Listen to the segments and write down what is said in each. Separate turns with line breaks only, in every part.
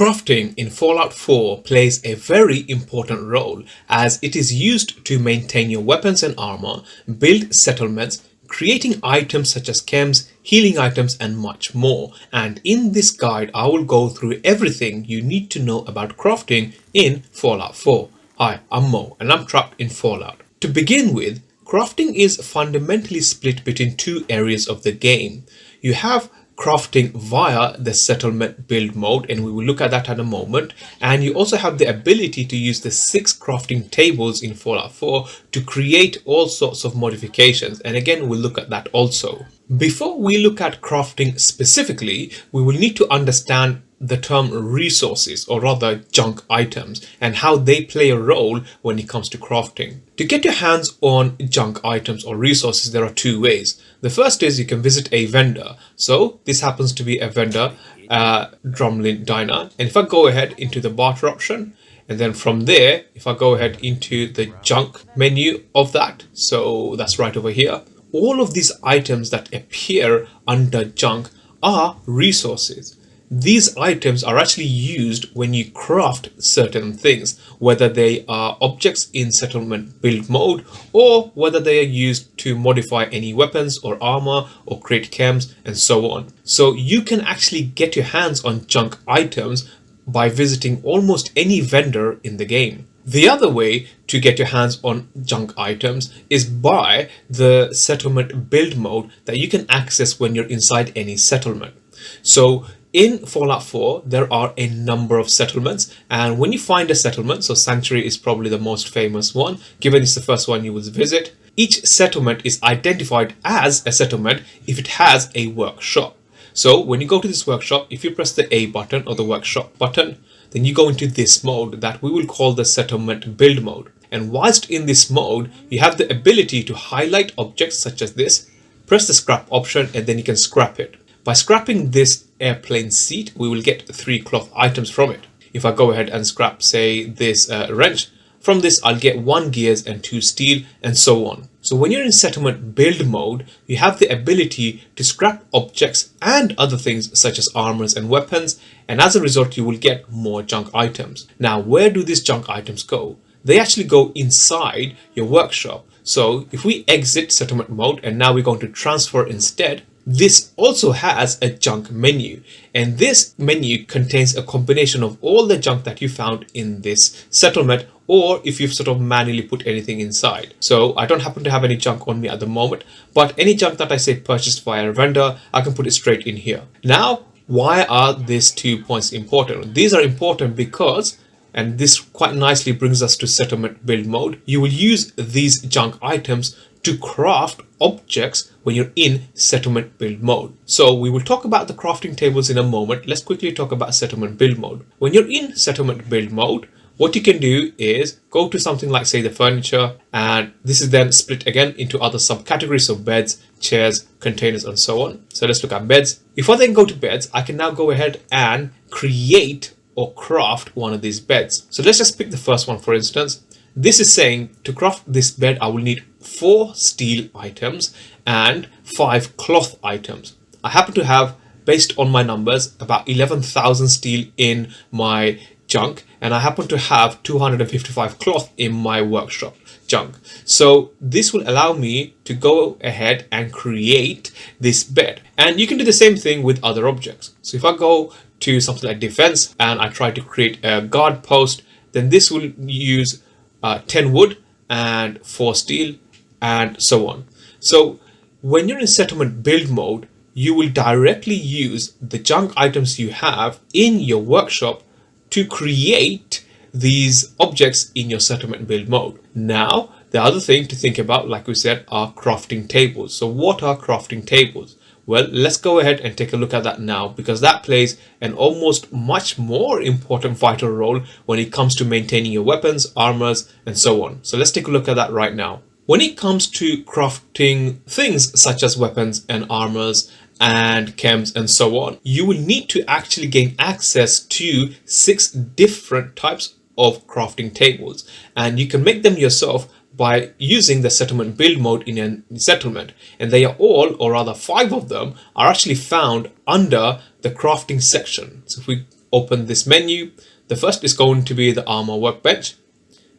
Crafting in Fallout 4 plays a very important role as it is used to maintain your weapons and armor, build settlements, creating items such as chems, healing items and much more. And in this guide I will go through everything you need to know about crafting in Fallout 4. Hi, I'm Mo and I'm trapped in Fallout. To begin with, crafting is fundamentally split between two areas of the game. You have crafting via the settlement build mode, and we will look at that in a moment, and you also have the ability to use the 6 crafting tables in Fallout 4 to create all sorts of modifications, and again we'll look at that also. Before we look at crafting specifically, we will need to understand the term resources, or rather junk items, and how they play a role when it comes to crafting. To get your hands on junk items or resources, there are two ways. The first is you can visit a vendor. So this happens to be a vendor, Drumlin Diner, and if I go ahead into the barter option, and then from there if I go ahead into the junk menu of that, so that's right over here, all of these items that appear under junk are resources. These items are actually used when you craft certain things, whether they are objects in settlement build mode or whether they are used to modify any weapons or armor or create chems and so on. So you can actually get your hands on junk items by visiting almost any vendor in the game. The other way to get your hands on junk items is by the settlement build mode that you can access when you're inside any settlement. So in Fallout 4, there are a number of settlements, and when you find a settlement, so Sanctuary is probably the most famous one, given it's the first one you will visit, each settlement is identified as a settlement if it has a workshop. So when you go to this workshop, if you press the A button or the workshop button, then you go into this mode that we will call the settlement build mode. And whilst in this mode, you have the ability to highlight objects such as this, press the scrap option, and then you can scrap it. By scrapping this airplane seat, we will get 3 cloth items from it. If I go ahead and scrap, say, this wrench, from this I'll get 1 gears and 2 steel and so on. So when you're in settlement build mode, you have the ability to scrap objects and other things such as armors and weapons, and as a result you will get more junk items. Now where do these junk items go? They actually go inside your workshop. So if we exit settlement mode and now we're going to transfer instead, this also has a junk menu, and this menu contains a combination of all the junk that you found in this settlement, or if you've sort of manually put anything inside. So I don't happen to have any junk on me at the moment, but any junk that I say purchased via a vendor, I can put it straight in here. Now, why are these 2 points important? These are important because, and this quite nicely brings us to settlement build mode, you will use these junk items to craft objects when you're in settlement build mode. So we will talk about the crafting tables in a moment. Let's quickly talk about settlement build mode. When you're in settlement build mode, what you can do is go to something like, say, the furniture, and this is then split again into other subcategories of beds, chairs, containers and so on. So let's look at beds. If I then go to beds, I can now go ahead and create or craft one of these beds. So let's just pick the first one, for instance. This is saying to craft this bed I will need 4 steel items and 5 cloth items. I happen to have, based on my numbers, about 11,000 steel in my junk, and I happen to have 255 cloth in my workshop junk. So this will allow me to go ahead and create this bed, and you can do the same thing with other objects. So if I go to something like defense and I try to create a guard post, then this will use 10 wood and 4 steel and so on. So when you're in settlement build mode, you will directly use the junk items you have in your workshop to create these objects in your settlement build mode. Now, the other thing to think about, like we said, are crafting tables. So what are crafting tables? Well, let's go ahead and take a look at that now, because that plays an almost much more important vital role when it comes to maintaining your weapons, armors, and so on. So let's take a look at that right now. When it comes to crafting things such as weapons and armors and chems and so on, you will need to actually gain access to 6 different types of crafting tables, and you can make them yourself by using the settlement build mode in a settlement, and they are or rather 5 of them are actually found under the crafting section. So if we open this menu, the first is going to be the armor workbench.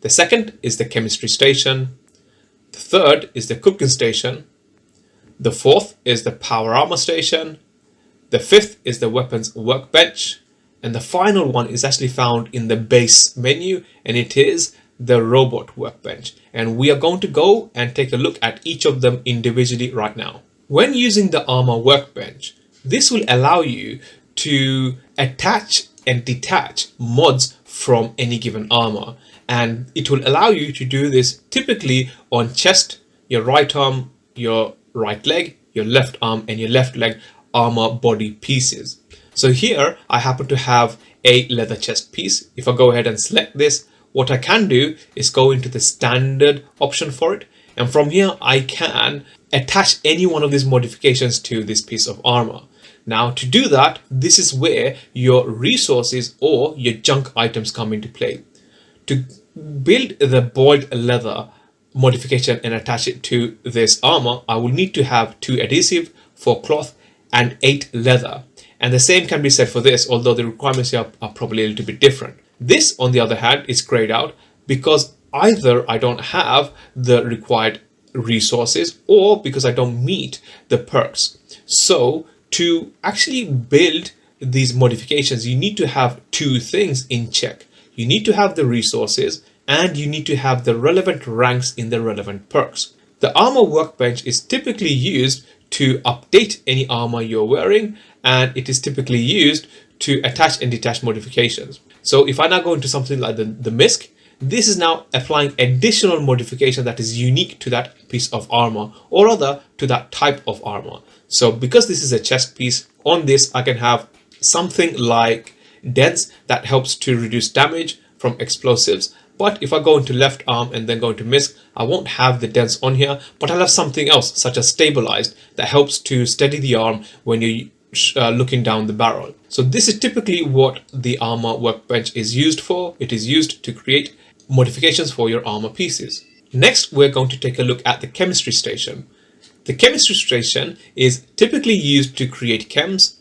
The second is the chemistry station. The third is the cooking station. The fourth is the power armor station. The fifth is the weapons workbench. And the final one is actually found in the base menu, and it is the robot workbench. And we are going to go and take a look at each of them individually right now. When using the armor workbench, this will allow you to attach and detach mods from any given armor. And it will allow you to do this typically on chest, your right arm, your right leg, your left arm, and your left leg armor body pieces. So here I happen to have a leather chest piece. If I go ahead and select this, what I can do is go into the standard option for it. And from here, I can attach any one of these modifications to this piece of armor. Now to do that, this is where your resources or your junk items come into play. To build the boiled leather modification and attach it to this armor, I will need to have 2 adhesive, 4 cloth, and 8 leather. And the same can be said for this, although the requirements here are probably a little bit different. This, on the other hand, is grayed out because either I don't have the required resources or because I don't meet the perks. So to actually build these modifications, you need to have 2 things in check. You need to have the resources and you need to have the relevant ranks in the relevant perks. The armor workbench is typically used to update any armor you're wearing, and it is typically used to attach and detach modifications. So if I now go into something like the MISC, this is now applying additional modification that is unique to that piece of armor, or rather to that type of armor. So because this is a chest piece, on this I can have something like dents that helps to reduce damage from explosives. But if I go into left arm and then go into MISC, I won't have the dents on here, but I'll have something else such as stabilized that helps to steady the arm when you're looking down the barrel. So this is typically what the armor workbench is used for. It is used to create modifications for your armor pieces. Next, we're going to take a look at the chemistry station. The chemistry station is typically used to create chems,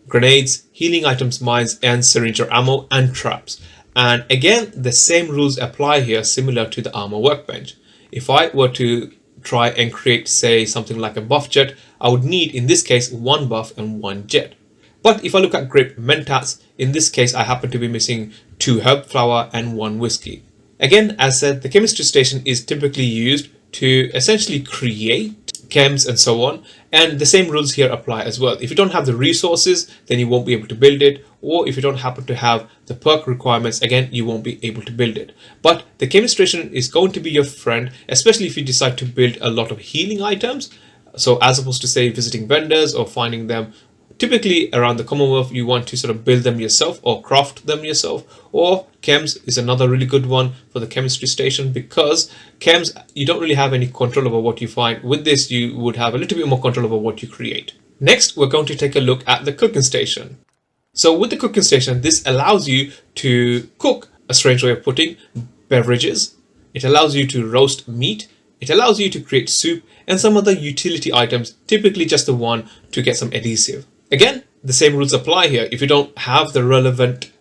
grenades, healing items, mines, and syringe or ammo, and traps. And again, the same rules apply here, similar to the armor workbench. If I were to try and create, say, something like a buff jet, I would need, in this case, 1 buff and 1 jet. But if I look at grape mentats, in this case, I happen to be missing 2 herb flower and 1 whiskey. Again, as said, the chemistry station is typically used to essentially create chems and so on, and the same rules here apply as well. If you don't have the resources, then you won't be able to build it, or if you don't happen to have the perk requirements, again, you won't be able to build it. But the chemistry station is going to be your friend, especially if you decide to build a lot of healing items. So as opposed to, say, visiting vendors or finding them typically around the Commonwealth, you want to sort of build them yourself or craft them yourself. Or chems is another really good one for the chemistry station, because chems, you don't really have any control over what you find. With this, you would have a little bit more control over what you create. Next, we're going to take a look at the cooking station. So with the cooking station, this allows you to cook, a strange way of putting, beverages. It allows you to roast meat. It allows you to create soup and some other utility items, typically just the one to get some adhesive. Again, the same rules apply here. If you don't have the relevant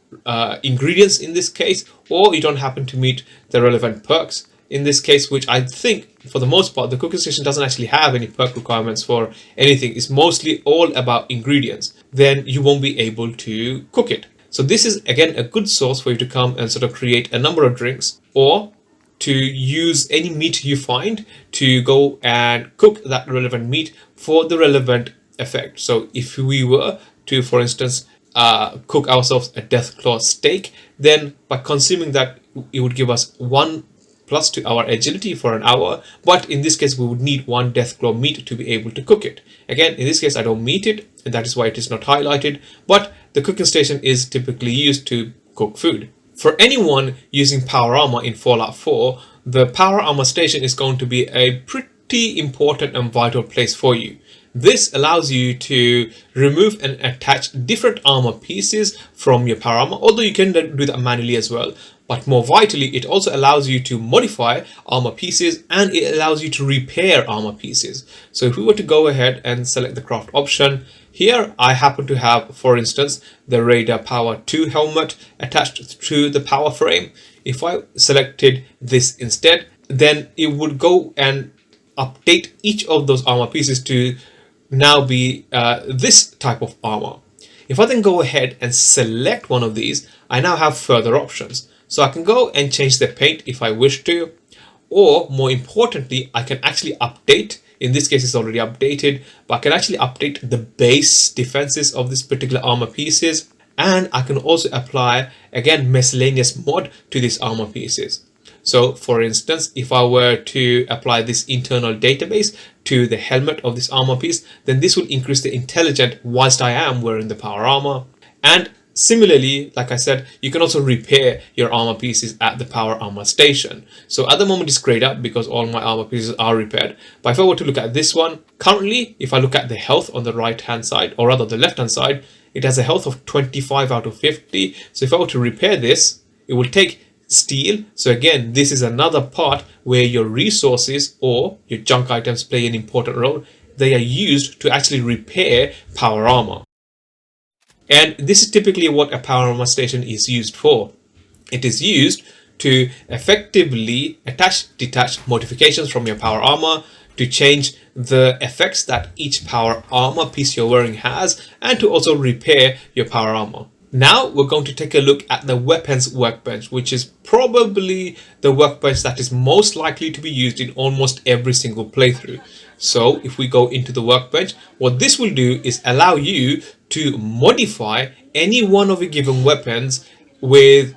ingredients in this case, or you don't happen to meet the relevant perks in this case, which I think for the most part, the cooking station doesn't actually have any perk requirements for anything. It's mostly all about ingredients. Then you won't be able to cook it. So this is, again, a good source for you to come and sort of create a number of drinks, or to use any meat you find to go and cook that relevant meat for the relevant effect. So if we were to, for instance, cook ourselves a deathclaw steak, then by consuming that, it would give us 1 plus to our agility for an hour. But in this case, we would need 1 deathclaw meat to be able to cook it. Again, in this case, I don't meet it, and that is why it is not highlighted. But the cooking station is typically used to cook food. For anyone using power armor in Fallout 4, the power armor station is going to be a pretty important and vital place for you. This allows you to remove and attach different armor pieces from your power armor, although you can do that manually as well. But more vitally, it also allows you to modify armor pieces, and it allows you to repair armor pieces. So if we were to go ahead and select the craft option, Here I happen to have, for instance, the Radar Power 2 helmet attached to the power frame. If I selected this instead, then it would go and update each of those armor pieces to now be this type of armor. If I then go ahead and select one of these, I now have further options. So I can go and change the paint if I wish to, or more importantly, I can actually update. In this case, it's already updated, but I can actually update the base defenses of this particular armor pieces. And I can also apply, again, miscellaneous mod to these armor pieces. So for instance, if I were to apply this internal database to the helmet of this armor piece, then this will increase the intelligence whilst I am wearing the power armor. And similarly, like I said, you can also repair your armor pieces at the power armor station. So at the moment it's grayed up because all my armor pieces are repaired. But if I were to look at this one, currently, if I look at the health on the right hand side, or rather the left hand side, it has a health of 25 out of 50. So if I were to repair this, it will take steel. So again, this is another part where your resources or your junk items play an important role. They are used to actually repair power armor. And this is typically what a power armor station is used for. It is used to effectively attach, detach modifications from your power armor, to change the effects that each power armor piece you're wearing has, and to also repair your power armor. Now we're going to take a look at the weapons workbench, which is probably the workbench that is most likely to be used in almost every single playthrough. So if we go into the workbench, what this will do is allow you to modify any one of your given weapons with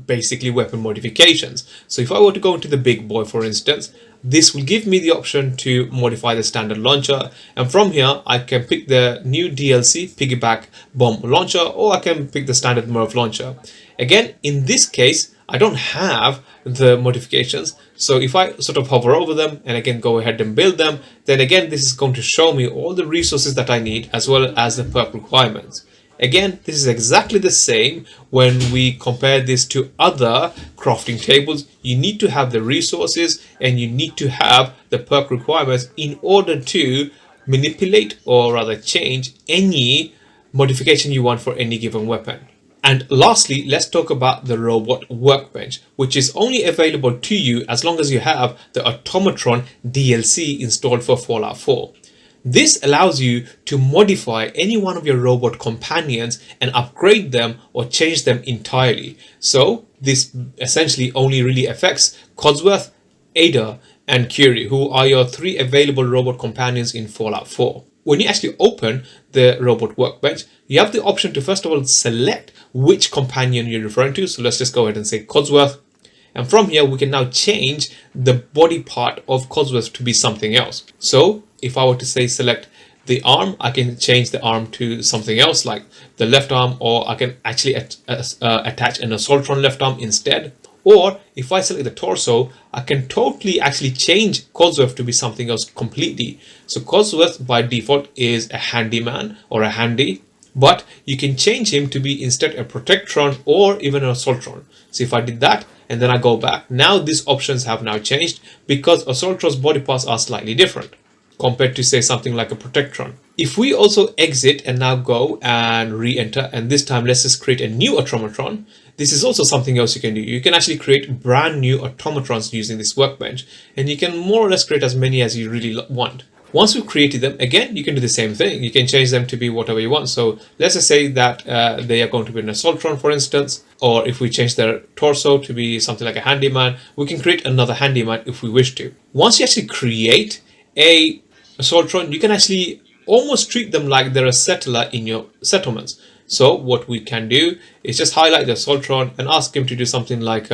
basically weapon modifications. So if I were to go into the big boy, for instance, this will give me the option to modify the standard launcher, and from here I can pick the new DLC piggyback bomb launcher, or I can pick the standard Merv launcher. Again, in this case I don't have the modifications, so if I sort of hover over them and again go ahead and build them, then again this is going to show me all the resources that I need as well as the perk requirements. Again, this is exactly the same when we compare this to other crafting tables. You need to have the resources and you need to have the perk requirements in order to manipulate, or rather change, any modification you want for any given weapon. And lastly, let's talk about the robot workbench, which is only available to you as long as you have the Automatron DLC installed for Fallout 4. This allows you to modify any one of your robot companions and upgrade them or change them entirely. So this essentially only really affects Codsworth, Ada, and Curie, who are your 3 available robot companions in Fallout 4. When you actually open the robot workbench, you have the option to first of all select which companion you're referring to. So let's just go ahead and say Codsworth. And from here, we can now change the body part of Codsworth to be something else. So if I were to say select the arm, I can change the arm to something else like the left arm, or I can actually attach an Assaultron left arm instead. Or if I select the torso, I can totally actually change Codsworth to be something else completely. So Codsworth by default is a handyman or a handy, but you can change him to be instead a Protectron or even an Assaultron. So if I did that and then I go back, now these options have now changed because Assaultron's body parts are slightly different compared to say something like a Protectron. If we also exit and now go and re-enter, and this time let's just create a new automatron, this is also something else you can do. You can actually create brand new automatrons using this workbench, and you can more or less create as many as you really want. Once you've created them, again, you can do the same thing. You can change them to be whatever you want. So let's just say that they are going to be an Assaultron, for instance, or if we change their torso to be something like a handyman, we can create another handyman if we wish to. Once you actually create a Assaultron, you can actually almost treat them like they're a settler in your settlements. So what we can do is just highlight the Assaultron and ask him to do something like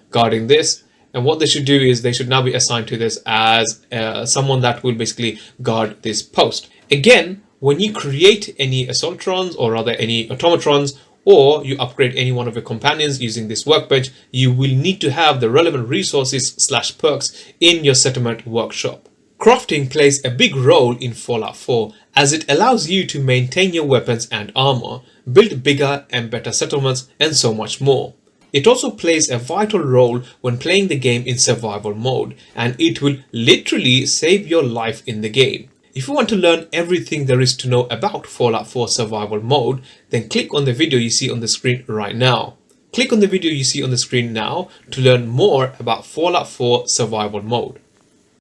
guarding this. And what they should do is they should now be assigned to this as someone that will basically guard this post. Again, when you create any Assaultrons, or rather any automatrons, or you upgrade any one of your companions using this workbench, you will need to have the relevant resources / perks in your settlement workshop. Crafting plays a big role in Fallout 4 as it allows you to maintain your weapons and armor, build bigger and better settlements, and so much more. It also plays a vital role when playing the game in survival mode, and it will literally save your life in the game. If you want to learn everything there is to know about Fallout 4 survival mode, then click on the video you see on the screen right now. Click on the video you see on the screen now to learn more about Fallout 4 survival mode.